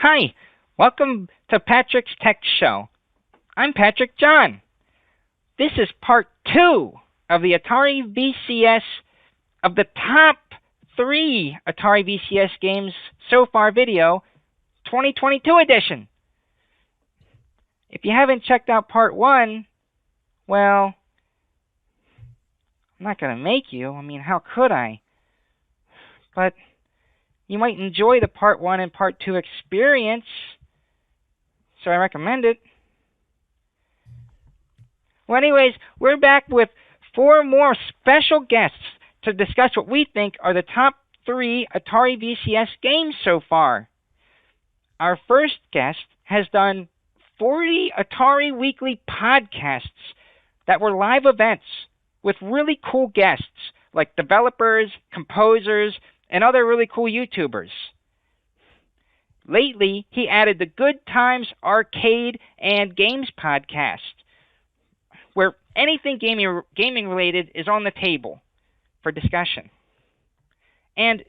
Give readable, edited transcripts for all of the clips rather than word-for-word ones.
Hi, welcome to Patrick's Tech Show. I'm Patrick John. This is part 2 of the Atari VCS of the top 3 Atari VCS games so far video, 2022 edition. If you haven't checked out part 1, well, I'm not going to make you. I mean, how could I? But you might enjoy the part 1 and part 2 experience, so I recommend it. Well, anyways, we're back with 4 more special guests to discuss what we think are the top 3 Atari VCS games so far. Our first guest has done 40 Atari Weekly podcasts that were live events with really cool guests like developers, composers, and other really cool YouTubers. Lately, he added the Good Times Arcade and Games podcast, where anything gaming related is on the table for discussion. And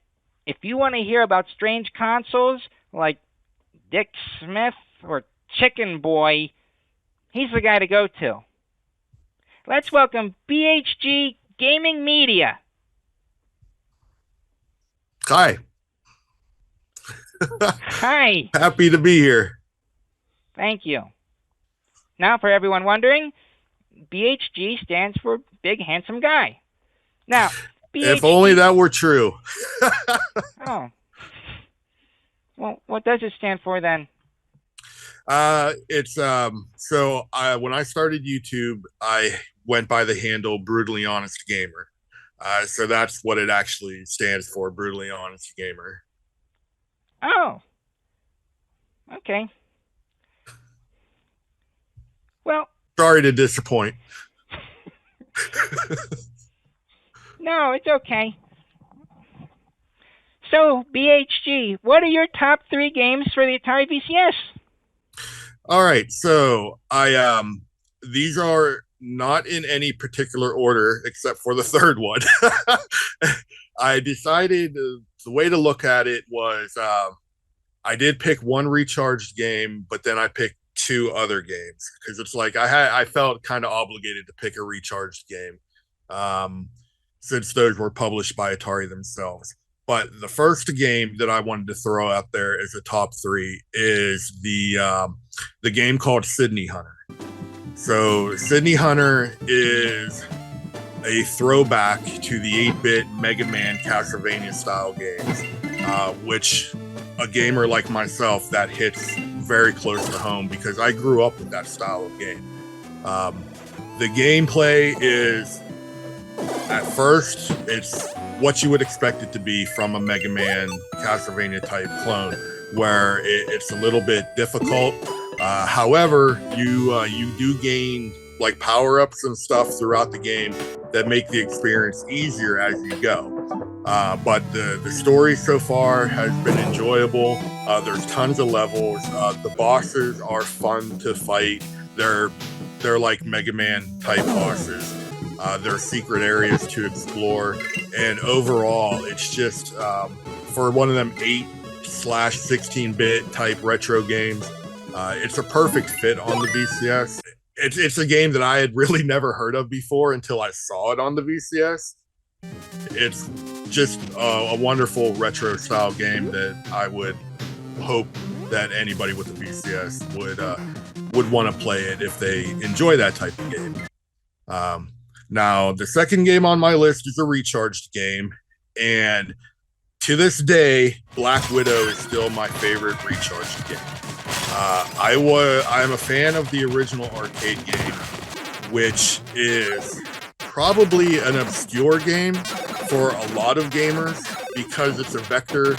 if you want to hear about strange consoles like Dick Smith or Chicken Boy, he's the guy to go to. Let's welcome BHG Media. Hi. Hi. Happy to be here. Thank you. Now, for everyone wondering, BHG stands for Big Handsome Guy. Now, BHG... If only that were true. Oh. Well, what does it stand for then? When I started YouTube, I went by the handle Brutally Honest Gamer. So that's what it actually stands for, Brutally Honest Gamer. Oh. Okay. Well. Sorry to disappoint. No, it's okay. So, BHG, what are your top 3 games for the Atari VCS? All right, so these are not in any particular order except for the third one. I decided the way to look at it was I did pick one recharged game, but then I picked 2 other games because it's like I felt kind of obligated to pick a recharged game since those were published by Atari themselves. But the first game that I wanted to throw out there as a top 3 is the game called Sydney Hunter. So Sydney Hunter is a throwback to the 8-bit Mega Man Castlevania style games, which a gamer like myself, that hits very close to home because I grew up with that style of game. The gameplay is, at first, it's what you would expect it to be from a Mega Man Castlevania type clone, where it's a little bit difficult. However, you do gain like power-ups and stuff throughout the game that make the experience easier as you go. But the story so far has been enjoyable. There's tons of levels. The bosses are fun to fight. They're like Mega Man type bosses. There are secret areas to explore, and overall, it's just for one of them 8/16-bit type retro games. It's a perfect fit on the VCS. It's a game that I had really never heard of before until I saw it on the VCS. It's just a wonderful retro style game that I would hope that anybody with a VCS would want to play it if they enjoy that type of game. Now, the second game on my list is a recharged game, and to this day, Black Widow is still my favorite recharged game. I'm a fan of the original arcade game, which is probably an obscure game for a lot of gamers because it's a vector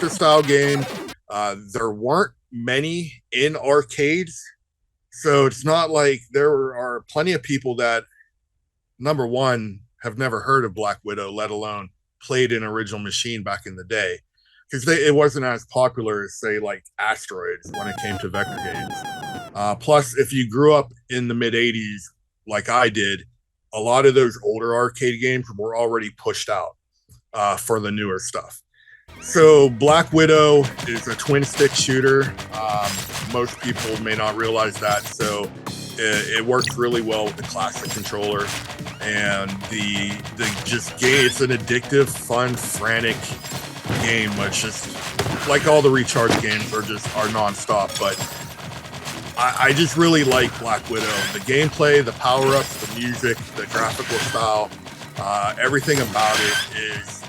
style game. There weren't many in arcades, so it's not like there are plenty of people that, number one, have never heard of Black Widow, let alone played an original machine back in the day, because it wasn't as popular as, say, like Asteroids when it came to vector games. Plus, if you grew up in the mid-'80s like I did, a lot of those older arcade games were already pushed out for the newer stuff. So Black Widow is a twin stick shooter. Most people may not realize that. So it works really well with the classic controller, and the just game. It's an addictive, fun, frantic game. It's just like all the Recharge games are nonstop. But I just really like Black Widow. The gameplay, the power ups, the music, the graphical style, everything about it is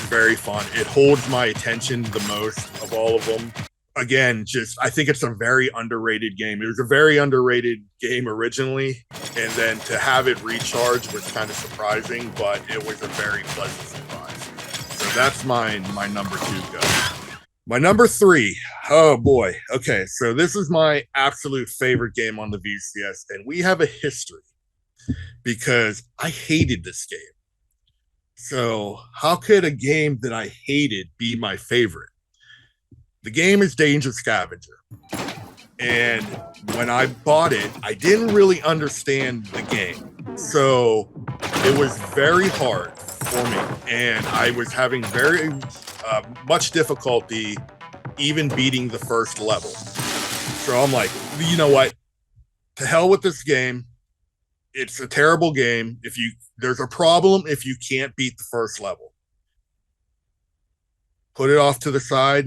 very fun. It holds my attention the most of all of them. Again, I think it's a very underrated game. It was a very underrated game originally, and then to have it recharge was kind of surprising, but it was a very pleasant surprise. So that's my number 2 go. My number 3, oh boy. Okay, so this is my absolute favorite game on the VCS, and we have a history because I hated this game. So how could a game that I hated be my favorite? The game is Danger Scavenger. And when I bought it, I didn't really understand the game. So it was very hard for me. And I was having very much difficulty even beating the first level. So I'm like, you know what? To hell with this game. It's a terrible game. There's a problem if you can't beat the first level. Put it off to the side,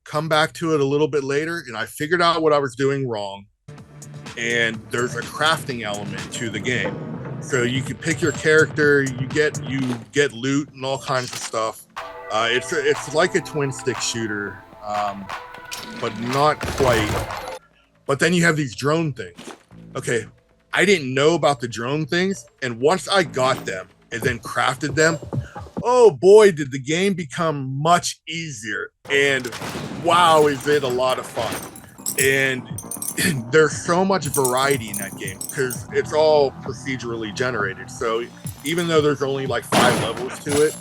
come back to it a little bit later, and I figured out what I was doing wrong. And there's a crafting element to the game. So you can pick your character, you get loot and all kinds of stuff. It's like a twin stick shooter, but not quite. But then you have these drone things. Okay, I didn't know about the drone things, and once I got them and then crafted them, oh boy, did the game become much easier. And wow, is it a lot of fun. And there's so much variety in that game because it's all procedurally generated. So even though there's only like 5 levels to it,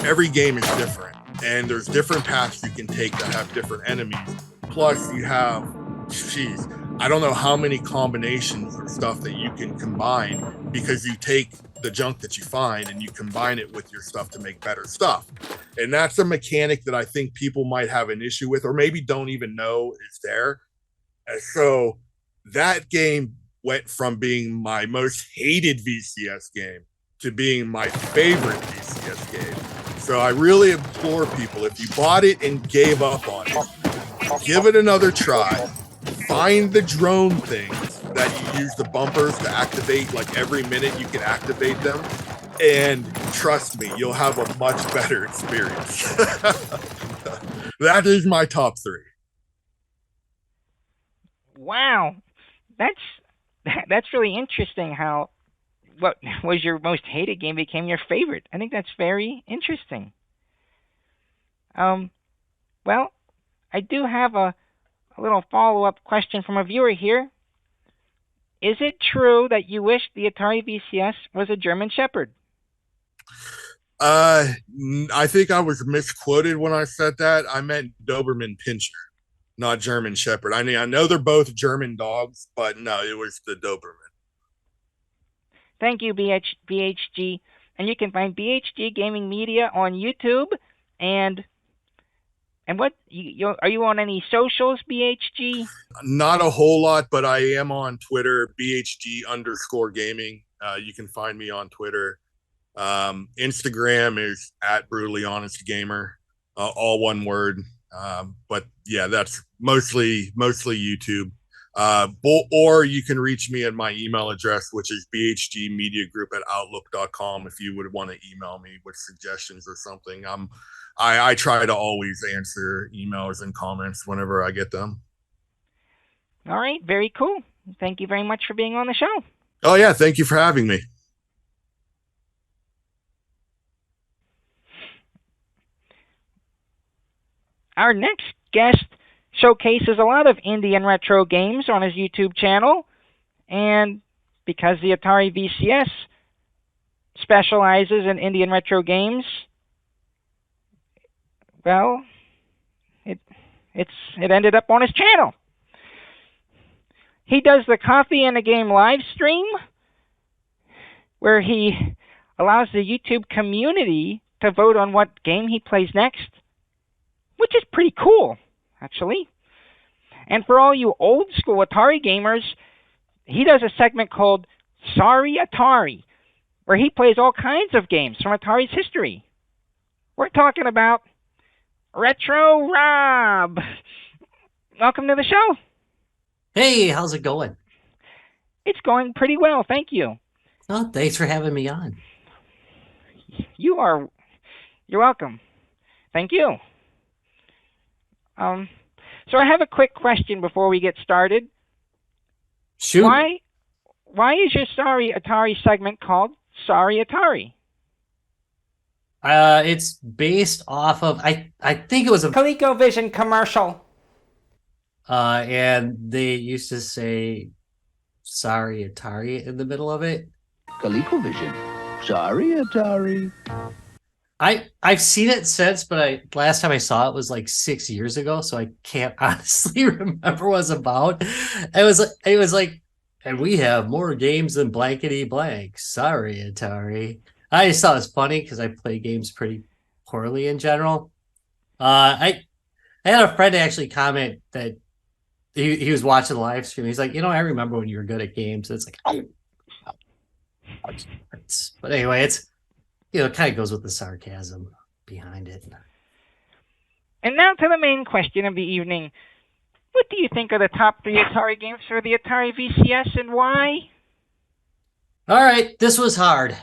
every game is different. And there's different paths you can take that have different enemies. Plus you have, I don't know how many combinations of stuff that you can combine, because you take the junk that you find and you combine it with your stuff to make better stuff. And that's a mechanic that I think people might have an issue with, or maybe don't even know is there. And so that game went from being my most hated VCS game to being my favorite VCS game. So I really implore people, if you bought it and gave up on it, give it another try. Find the drone things that you use the bumpers to activate. Like every minute you can activate them, and trust me, you'll have a much better experience. That is my top 3. Wow, that's really interesting. How what was your most hated game became your favorite. I think that's very interesting. Well, I do have a little follow-up question from a viewer here. Is it true that you wish the Atari VCS was a German Shepherd? I think I was misquoted when I said that. I meant Doberman Pinscher, not German Shepherd. I mean, I know they're both German dogs, but no, it was the Doberman. Thank you, BHG. And you can find BHG Gaming Media on YouTube. And what are you on any socials, BHG? Not a whole lot, but I am on Twitter, BHG_gaming. You can find me on Twitter. Instagram is @BrutallyHonestGamer, all one word. But yeah, that's mostly YouTube. Or you can reach me at my email address, which is bhgmediagroup@outlook.com, if you would want to email me with suggestions or something. I try to always answer emails and comments whenever I get them. All right, very cool. Thank you very much for being on the show. Oh yeah, thank you for having me. Our next guest showcases a lot of indie and retro games on his YouTube channel, and because the Atari VCS specializes in indie and retro games, well, it ended up on his channel. He does the Coffee and a Game live stream, where he allows the YouTube community to vote on what game he plays next which is pretty cool, actually. And for all you old school Atari gamers, he does a segment called Sorry Atari, where he plays all kinds of games from Atari's history. We're talking about Retr0Rob. Welcome to the show. Hey, how's it going? It's going pretty well, thank you. Oh, thanks for having me on. You're welcome. Thank you. So I have a quick question before we get started. Shoot. Why is your Sorry Atari segment called Sorry Atari? It's based off of I think it was a ColecoVision commercial. And they used to say Sorry Atari in the middle of it. ColecoVision. Sorry, Atari. I've seen it since, but last time I saw it was like 6 years ago, so I can't honestly remember what it was about. It was like, and we have more games than blankety blank. Sorry, Atari. I just thought it was funny because I play games pretty poorly in general. I had a friend actually comment that he was watching the live stream. He's like, I remember when you were good at games. It's like, but anyway, it's it kind of goes with the sarcasm behind it. And now to the main question of the evening. What do you think are the top 3 Atari games for the Atari VCS and why? All right, this was hard.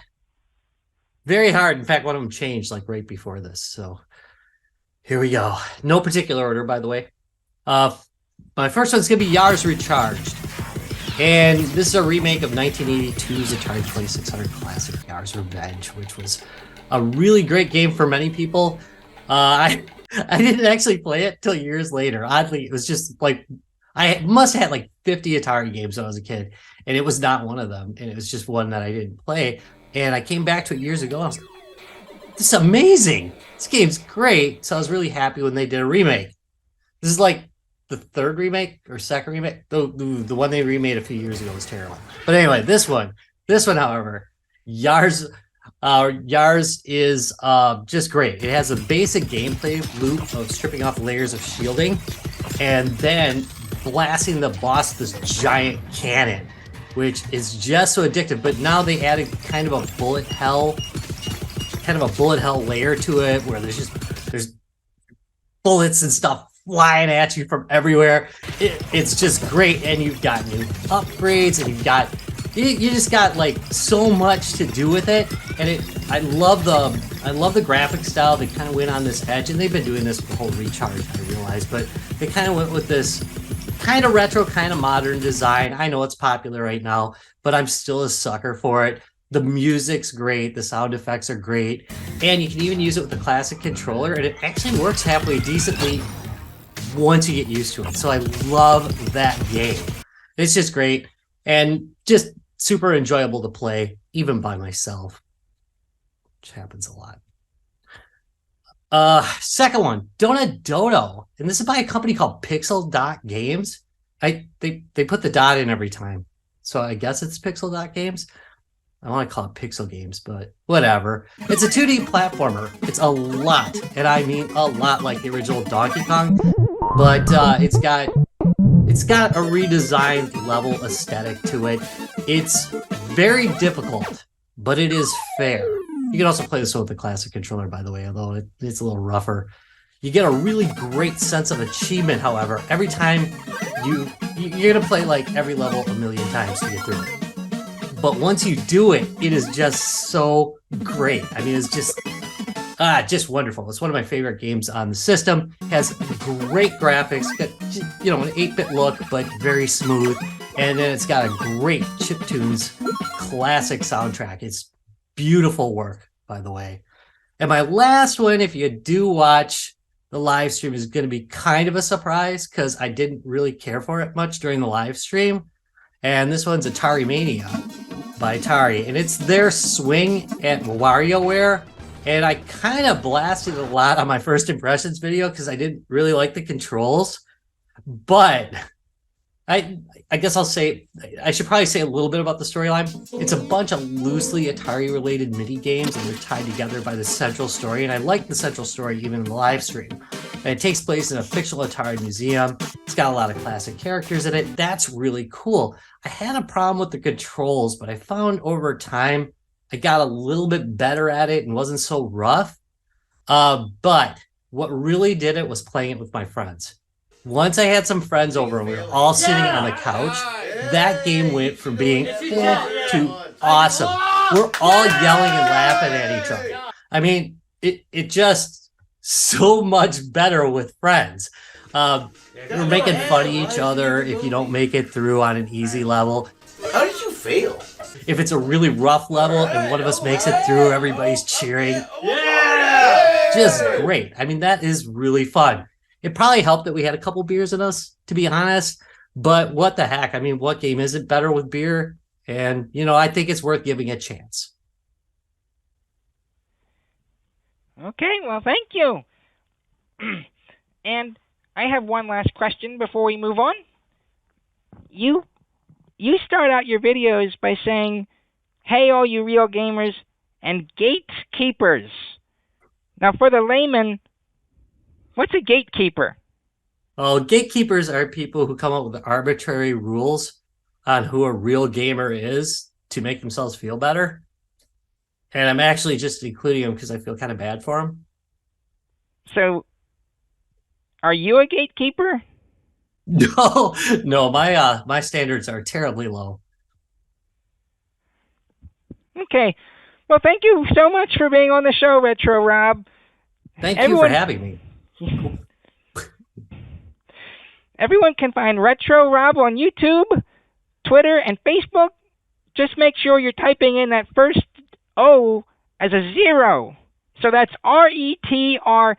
Very hard. In fact, one of them changed like right before this. So here we go. No particular order, by the way. My first one's going to be Yars Recharged. And this is a remake of 1982's Atari 2600 classic, Yars Revenge, which was a really great game for many people. I didn't actually play it till years later. Oddly, it was just like, I must have had like 50 Atari games when I was a kid, and it was not one of them. And it was just one that I didn't play. And I came back to it years ago, and I was like, this is amazing. This game's great. So I was really happy when they did a remake. This is like the third remake or second remake. The one they remade a few years ago was terrible. But anyway, this one, however, Yars is just great. It has a basic gameplay loop of stripping off layers of shielding and then blasting the boss with this giant cannon, which is just so addictive. But now they added kind of a bullet hell layer to it, where there's bullets and stuff flying at you from everywhere. It's just great, and you've got new upgrades, and you just got like so much to do with it. And I love the graphic style. They kind of went on this edge, and they've been doing this with the whole Recharge, I realize, but they kind of went with this kind of retro, kind of modern design. I know it's popular right now, but I'm still a sucker for it. The music's great, the sound effects are great, and you can even use it with the classic controller, and it actually works halfway decently once you get used to it. So I love that game. It's just great and just super enjoyable to play, even by myself, which happens a lot. Second one, Donut Dodo, and this is by a company called Pixel Dot Games. They put the dot in every time, so I guess it's Pixel Dot Games. I want to call it Pixel Games, but whatever. It's a 2D platformer. It's a lot, and I mean a lot, like the original Donkey Kong, but it's got a redesigned level aesthetic to it. It's very difficult, but it is fair. You can also play this with the classic controller, by the way, although it's a little rougher. You get a really great sense of achievement, however. Every time you're going to play like every level a million times to get through it. But once you do it, it is just so great. I mean, it's just wonderful. It's one of my favorite games on the system. It has great graphics, got, an 8-bit look, but very smooth. And then it's got a great chiptunes classic soundtrack. It's beautiful work, by the way. And my last one, if you do watch the live stream, is going to be kind of a surprise because I didn't really care for it much during the live stream. And this one's Atari Mania by Atari, and it's their swing at WarioWare. And I kind of blasted a lot on my first impressions video because I didn't really like the controls. But I guess I should probably say a little bit about the storyline. It's a bunch of loosely Atari-related mini games, and they're tied together by the central story. And I like the central story even in the live stream. And it takes place in a fictional Atari museum. It's got a lot of classic characters in it. That's really cool. I had a problem with the controls, but I found over time I got a little bit better at it and wasn't so rough. But what really did it was playing it with my friends. Once I had some friends over and we were all sitting on the couch, that game went from being to awesome. We're all yelling and laughing at each other. I mean, it just so much better with friends. We're making fun of each other if you don't make it through on an easy level. How did you fail? If it's a really rough level and one of us makes it through, everybody's cheering. Yeah! Just great. I mean, that is really fun. It probably helped that we had a couple beers in us, to be honest. But what the heck? I mean, what game isn't better with beer? And, you know, I think it's worth giving a chance. Okay, well, thank you. And I have one last question before we move on. You start out your videos by saying, "Hey, all you real gamers and gatekeepers." Now, for the layman, what's a gatekeeper? Oh, gatekeepers are people who come up with arbitrary rules on who a real gamer is to make themselves feel better. And I'm actually just including them because I feel kind of bad for them. So, are you a gatekeeper? No, my standards are terribly low. Okay. Well, thank you so much for being on the show, Retr0Rob. Thank you for having me. Everyone can find Retr0Rob on YouTube, Twitter, and Facebook. Just make sure you're typing in that first O as a 0. So that's RETR0ROB.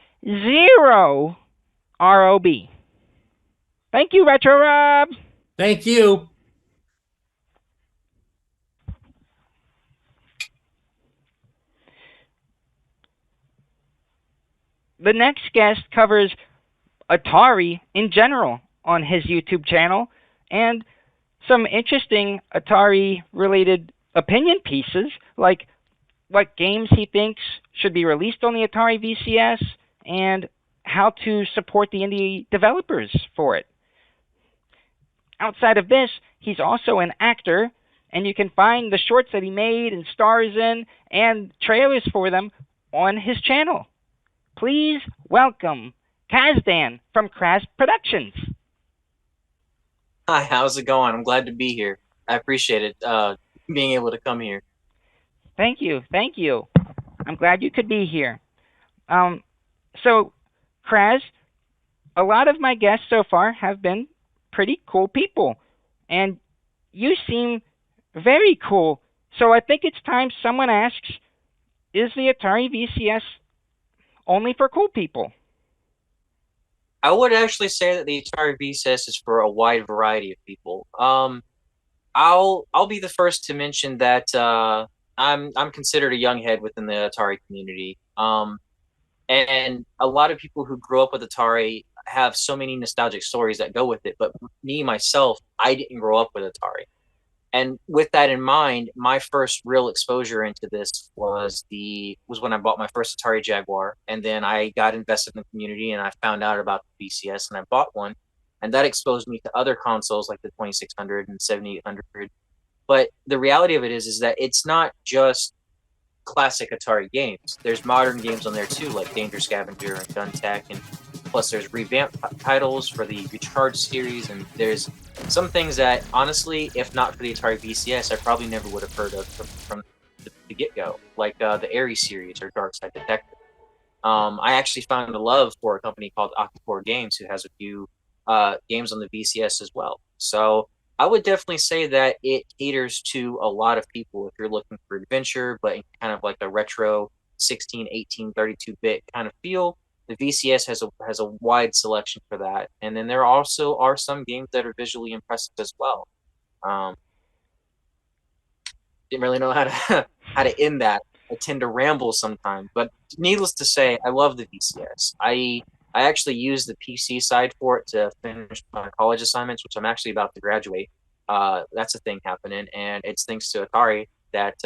Thank you, Retr0Rob. Thank you. The next guest covers Atari in general on his YouTube channel and some interesting Atari-related opinion pieces, like what games he thinks should be released on the Atari VCS and how to support the indie developers for it. Outside of this, he's also an actor, and you can find the shorts that he made and stars in and trailers for them on his channel. Please welcome Kazdan from KRAZ Productions. Hi, how's it going? I'm glad to be here. I appreciate it, being able to come here. Thank you. I'm glad you could be here. So, KRAZ, a lot of my guests so far have been pretty cool people, and you seem very cool. So I think it's time someone asks, is the Atari VCS only for cool people? I would actually say that the Atari VCS is for a wide variety of people. I'll be the first to mention that I'm considered a young head within the Atari community. And a lot of people who grew up with Atari have so many nostalgic stories that go with it. But me, myself, I didn't grow up with Atari. And with that in mind, my first real exposure into this was when I bought my first Atari Jaguar, and then I got invested in the community and I found out about the VCS and I bought one, and that exposed me to other consoles like the 2600 and 7800. But the reality of it is that it's not just classic Atari games. There's modern games on there too, like Danger Scavenger and Gun Tech, and plus there's revamped titles for the Recharge series, and there's some things that honestly, if not for the Atari VCS, I probably never would have heard of from the get-go, like the Ares series or Dark Side Detective. I actually found a love for a company called Octocore Games, who has a few games on the VCS as well. So I would definitely say that it caters to a lot of people if you're looking for adventure, but in kind of like a retro 16, 18, 32-bit kind of feel. The VCS has a wide selection for that. And then there also are some games that are visually impressive as well. Didn't really know how to end that. I tend to ramble sometimes, but needless to say, I love the VCS. I actually use the PC side for it to finish my college assignments, which I'm actually about to graduate. That's a thing happening, and it's thanks to Atari that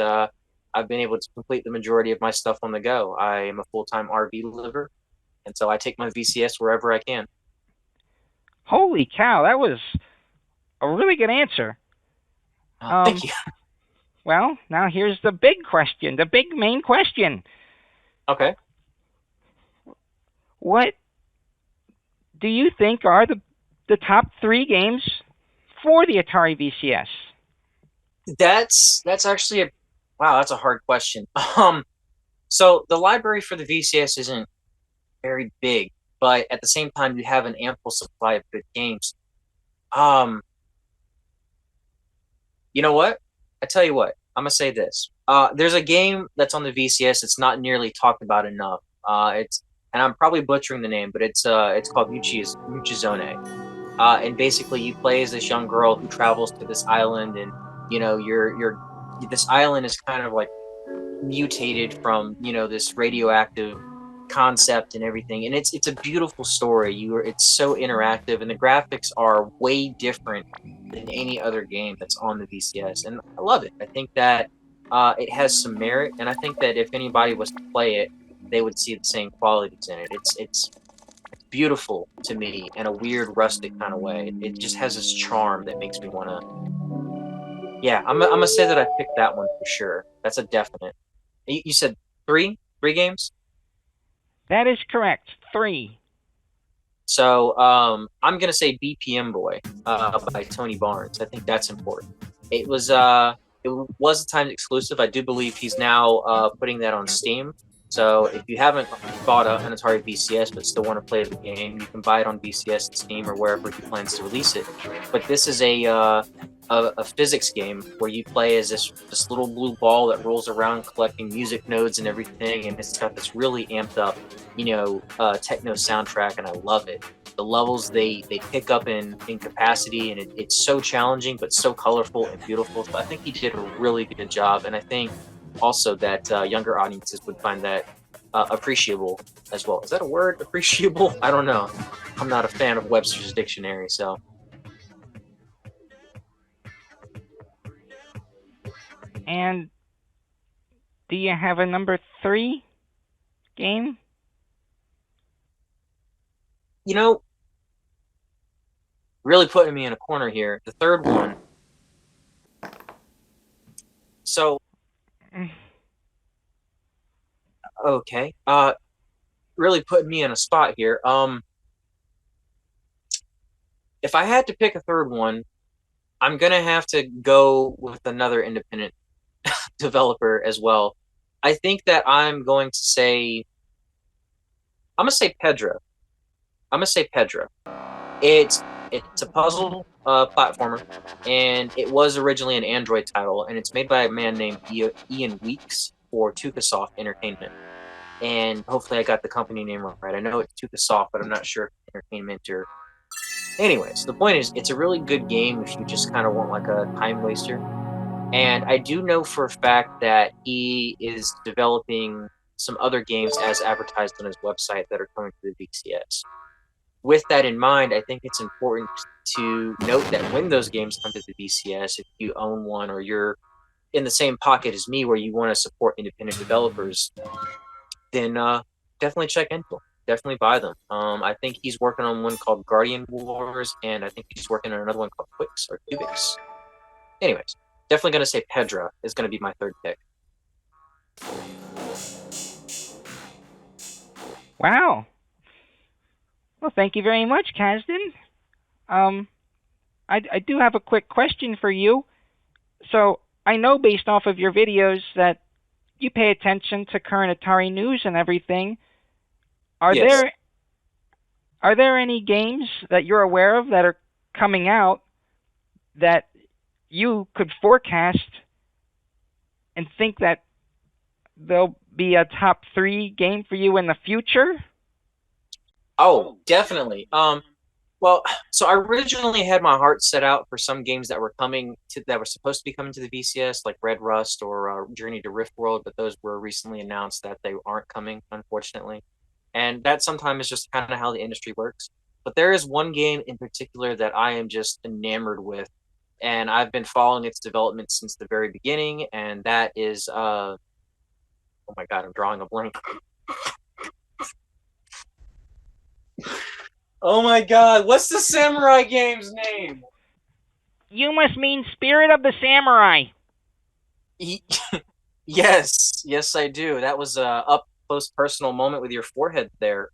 I've been able to complete the majority of my stuff on the go. I am a full-time RV liver, And so I take my VCS wherever I can. Holy cow, that was a really good answer. Thank you. Well, now here's the big question, the big main question. Okay. What do you think are the top 3 games for the Atari VCS? That's actually that's a hard question. So the library for the VCS isn't very big, but at the same time you have an ample supply of good games. You know what? I tell you what, I'm gonna say this. There's a game that's on the VCS that's not nearly talked about enough. And I'm probably butchering the name, but it's called Muchizone. And basically you play as this young girl who travels to this island, and this island is kind of like mutated from this radioactive concept and everything, and it's a beautiful story. It's so interactive, and the graphics are way different than any other game that's on the VCS, and I love it. I think that it has some merit, and I think that if anybody was to play it, they would see the same qualities in it. It's beautiful to me in a weird rustic kind of way. It just has this charm that makes me want to. Yeah, I'm gonna say that I picked that one for sure. That's a definite. You said three games? That is correct. 3. So I'm gonna say BPM Boy by Tony Barnes. I think that's important. It was a timed exclusive. I do believe he's now putting that on Steam. So if you haven't bought an Atari VCS but still want to play the game, you can buy it on VCS and Steam or wherever he plans to release it. But this is a physics game where you play as this little blue ball that rolls around collecting music nodes and everything, and it's got this really amped up, techno soundtrack, and I love it. The levels they pick up in capacity, and it's so challenging but so colorful and beautiful. So I think he did a really good job, and I think also that younger audiences would find that appreciable as well. Is that a word? Appreciable? I don't know. I'm not a fan of Webster's dictionary, so. And do you have a number 3 game? Really putting me in a corner here. The third one. So, okay. Really putting me in a spot here. If I had to pick a third one, I'm gonna have to go with another independent developer as well. I think that I'm gonna say Pedro. I'm gonna say Pedro. It's a puzzle platformer, and it was originally an Android title, and it's made by a man named Ian Weeks for Tukasoft Entertainment. And hopefully I got the company name right. I know it's Tukasoft, but I'm not sure if Entertainment or. Anyways, the point is, it's a really good game if you just kind of want like a time waster. And I do know for a fact that he is developing some other games as advertised on his website that are coming to the VCS. With that in mind, I think it's important to note that when those games come to the VCS, if you own one or you're in the same pocket as me where you want to support independent developers, then definitely check into them. Definitely buy them. I think he's working on one called Guardian Wars, and I think he's working on another one called Quix or Cubix. Anyways, definitely going to say Pedra is going to be my third pick. Wow. Well, thank you very much, Kasdan. I do have a quick question for you. So I know based off of your videos that you pay attention to current Atari news and everything. Yes. Are there any games that you're aware of that are coming out that you could forecast and think that there'll be a top 3 game for you in the future? Oh, definitely. Well, so I originally had my heart set out for some games that were supposed to be coming to the VCS, like Red Rust or Journey to Rift World, but those were recently announced that they aren't coming, unfortunately. And that sometimes is just kind of how the industry works. But there is one game in particular that I am just enamored with, and I've been following its development since the very beginning, and that is, oh my god, I'm drawing a blank. Oh my god, what's the samurai game's name? You must mean Spirit of the Samurai. Yes, I do. That was a up close personal moment with your forehead there.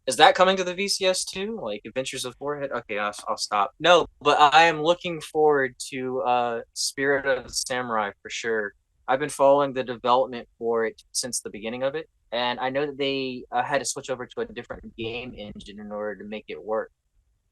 Is that coming to the VCS too? Like Adventures of Forehead? Okay, I'll stop. No, but I am looking forward to Spirit of the Samurai for sure. I've been following the development for it since the beginning of it, and I know that they had to switch over to a different game engine in order to make it work.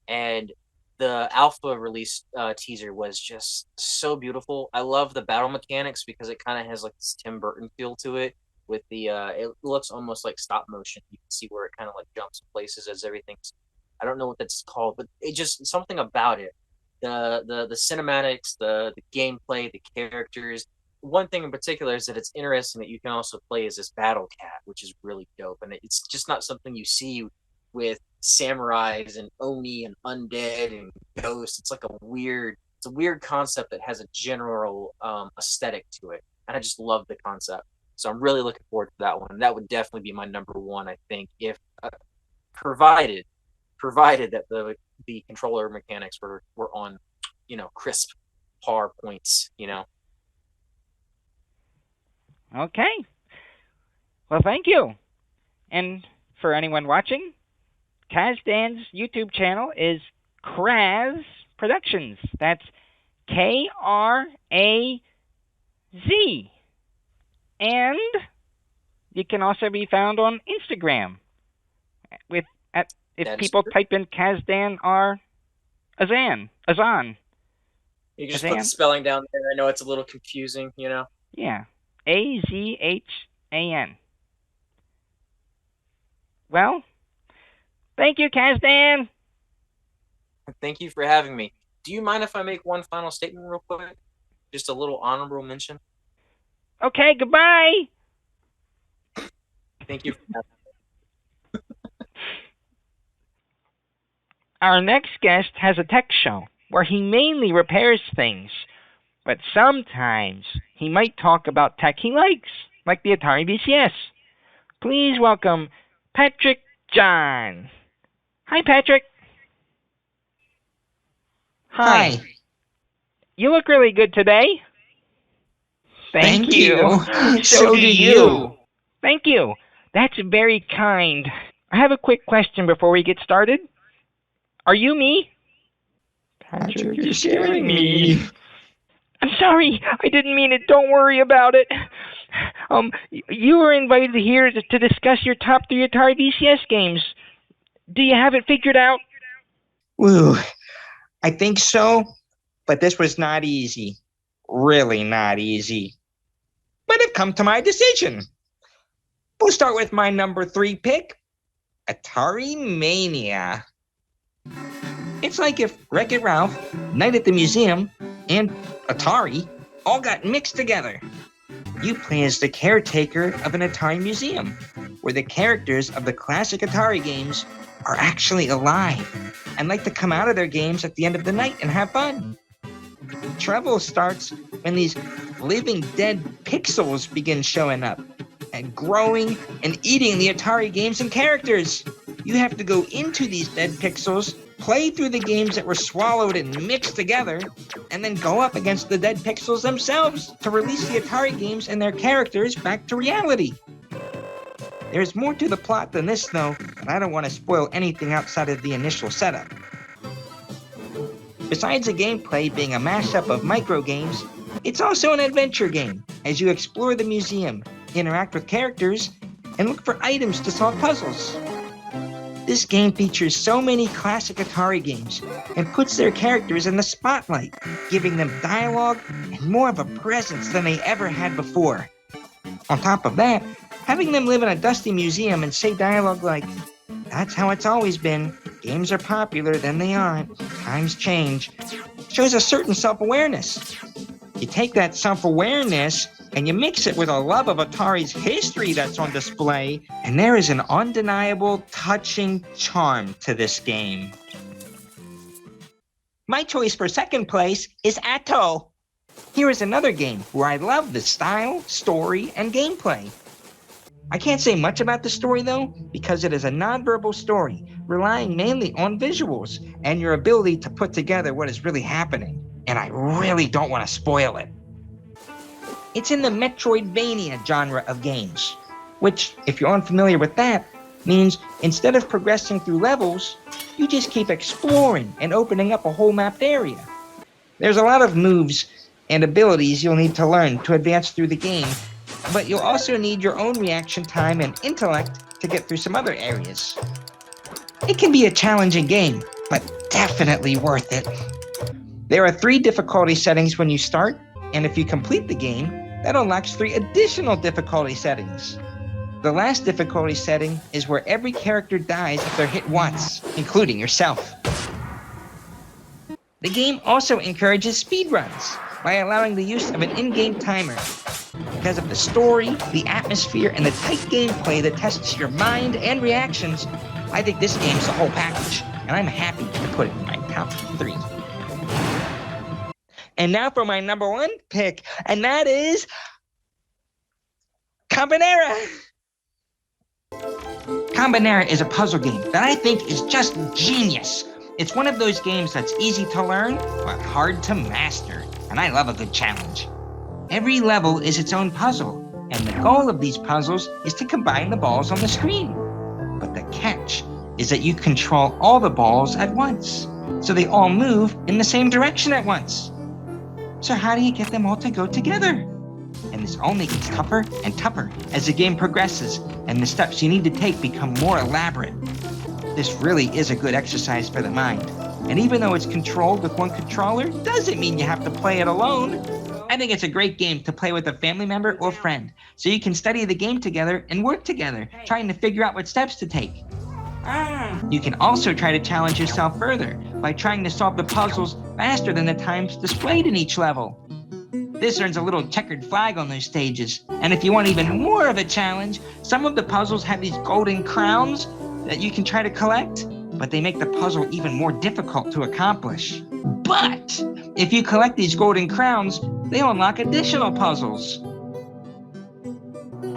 And the alpha release teaser was just so beautiful. I love the battle mechanics because it kind of has like this Tim Burton feel to it. With the it looks almost like stop motion. You can see where it kind of like jumps places as everything's. I don't know what that's called, but it just something about it. The cinematics, the gameplay, the characters. One thing in particular is that it's interesting that you can also play as this battle cat, which is really dope. And it's just not something you see with samurais and oni and undead and ghosts. It's like it's a weird concept that has a general aesthetic to it, and I just love the concept. So I'm really looking forward to that one. That would definitely be my number one, I think, if provided that the controller mechanics were on, crisp par points. Okay. Well, thank you. And for anyone watching, Kazdan's YouTube channel is KRAZ Productions. That's KRAZ. And you can also be found on Instagram if people type in Kazdan or Azan. You can just put the spelling down there. I know it's a little confusing, Yeah. AZHAN. Well, thank you, Kazdan. Thank you for having me. Do you mind if I make one final statement real quick? Just a little honorable mention. Okay, goodbye. Thank you for having me. Our next guest has a tech show where he mainly repairs things, but sometimes he might talk about tech he likes, like the Atari VCS. Please welcome Patrick John. Hi, Patrick. Hi. You look really good today. Thank you. So do you. Thank you. That's very kind. I have a quick question before we get started. Are you me? Patrick, you're scaring me. I'm sorry. I didn't mean it. Don't worry about it. You were invited here to discuss your top 3 Atari VCS games. Do you have it figured out? Woo. I think so, but this was not easy. Really not easy. But I've come to my decision. We'll start with my number 3 pick, Atari Mania. It's like if Wreck-It Ralph, Night at the Museum, and Atari all got mixed together. You play as the caretaker of an Atari museum, where the characters of the classic Atari games are actually alive and like to come out of their games at the end of the night and have fun. Trouble starts when these living dead pixels begin showing up and growing and eating the Atari games and characters. You have to go into these dead pixels, play through the games that were swallowed and mixed together, and then go up against the dead pixels themselves to release the Atari games and their characters back to reality. There's more to the plot than this, though, and I don't want to spoil anything outside of the initial setup. Besides the gameplay being a mashup of micro games, it's also an adventure game as you explore the museum, interact with characters, and look for items to solve puzzles. This game features so many classic Atari games and puts their characters in the spotlight, giving them dialogue and more of a presence than they ever had before. On top of that, having them live in a dusty museum and say dialogue like, "That's how it's always been. Games are popular, then they aren't. Times change," shows a certain self-awareness. You take that self-awareness and you mix it with a love of Atari's history that's on display, and there is an undeniable, touching charm to this game. My choice for second place is Atto. Here is another game where I love the style, story, and gameplay. I can't say much about the story though, because it is a nonverbal story, relying mainly on visuals and your ability to put together what is really happening. And I really don't want to spoil it. It's in the Metroidvania genre of games, which, if you're unfamiliar with that, means instead of progressing through levels, you just keep exploring and opening up a whole mapped area. There's a lot of moves and abilities you'll need to learn to advance through the game, but you'll also need your own reaction time and intellect to get through some other areas. It can be a challenging game, but definitely worth it. There are 3 difficulty settings when you start, and if you complete the game, that unlocks 3 additional difficulty settings. The last difficulty setting is where every character dies if they're hit once, including yourself. The game also encourages speedruns by allowing the use of an in-game timer. Because of the story, the atmosphere, and the tight gameplay that tests your mind and reactions, I think this game's the whole package, and I'm happy to put it in my top 3. And now for my number 1 pick, and that is Combinera. Combinera is a puzzle game that I think is just genius. It's one of those games that's easy to learn, but hard to master, and I love a good challenge. Every level is its own puzzle, and the goal of these puzzles is to combine the balls on the screen. But the catch is that you control all the balls at once, so they all move in the same direction at once. So how do you get them all to go together? And this only gets tougher and tougher as the game progresses, and the steps you need to take become more elaborate. This really is a good exercise for the mind. And even though it's controlled with one controller, doesn't mean you have to play it alone. I think it's a great game to play with a family member or friend, so you can study the game together and work together, trying to figure out what steps to take. You can also try to challenge yourself further by trying to solve the puzzles faster than the times displayed in each level. This earns a little checkered flag on those stages. And if you want even more of a challenge, some of the puzzles have these golden crowns that you can try to collect, but they make the puzzle even more difficult to accomplish. But if you collect these golden crowns, they unlock additional puzzles.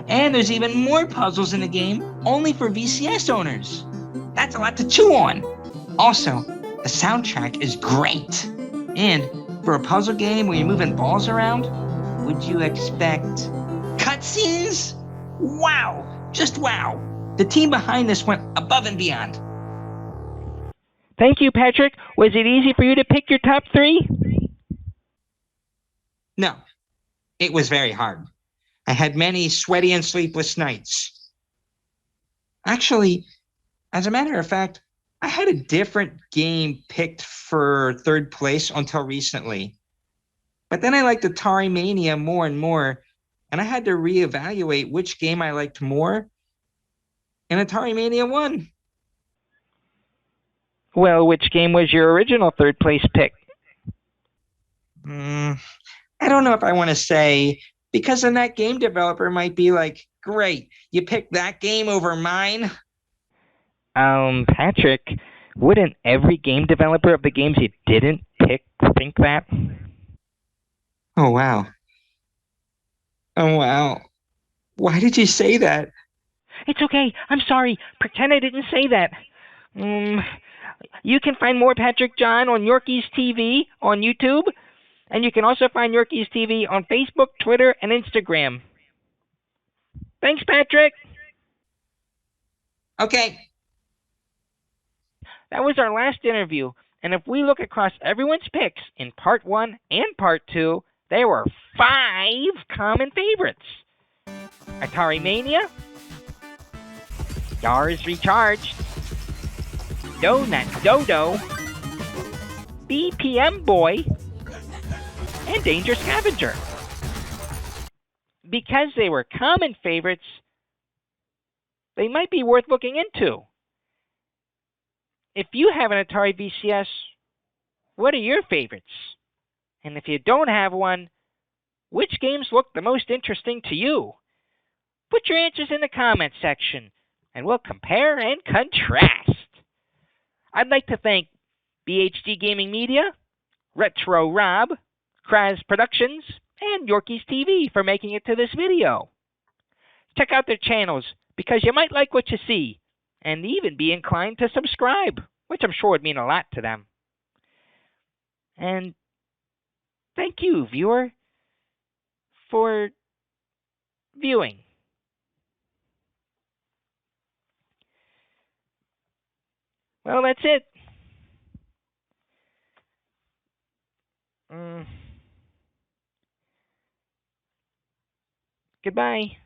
And there's even more puzzles in the game only for VCS owners. That's a lot to chew on. Also, the soundtrack is great. And for a puzzle game where you're moving balls around, would you expect cutscenes? Wow, just wow. The team behind this went above and beyond. Thank you, Patrick. Was it easy for you to pick your top 3? No, it was very hard. I had many sweaty and sleepless nights. Actually, as a matter of fact, I had a different game picked for 3rd place until recently. But then I liked Atari Mania more and more, and I had to reevaluate which game I liked more, and Atari Mania won. Well, which game was your original 3rd place pick? I don't know if I want to say, because then that game developer might be like, great, you picked that game over mine? Patrick, wouldn't every game developer of the games you didn't pick think that? Oh, wow. Oh, wow. Why did you say that? It's okay. I'm sorry. Pretend I didn't say that. You can find more Patrick John on Yorkies TV on YouTube, and you can also find Yorkies TV on Facebook, Twitter, and Instagram. Thanks, Patrick. Okay. That was our last interview, and if we look across everyone's picks in Part 1 and Part 2, there were 5 common favorites. Atari Mania, Yars Recharged, Donut Dodo, BPM Boy, and Danger Scavenger. Because they were common favorites, they might be worth looking into. If you have an Atari VCS, what are your favorites? And if you don't have one, which games look the most interesting to you? Put your answers in the comments section, and we'll compare and contrast. I'd like to thank BHG Gaming Media, Retr0Rob, KRAZ Productions, and Yorkies TV for making it to this video. check out their channels because you might like what you see and even be inclined to subscribe, which I'm sure would mean a lot to them. And thank you, viewer, for viewing. Well, that's it. Goodbye.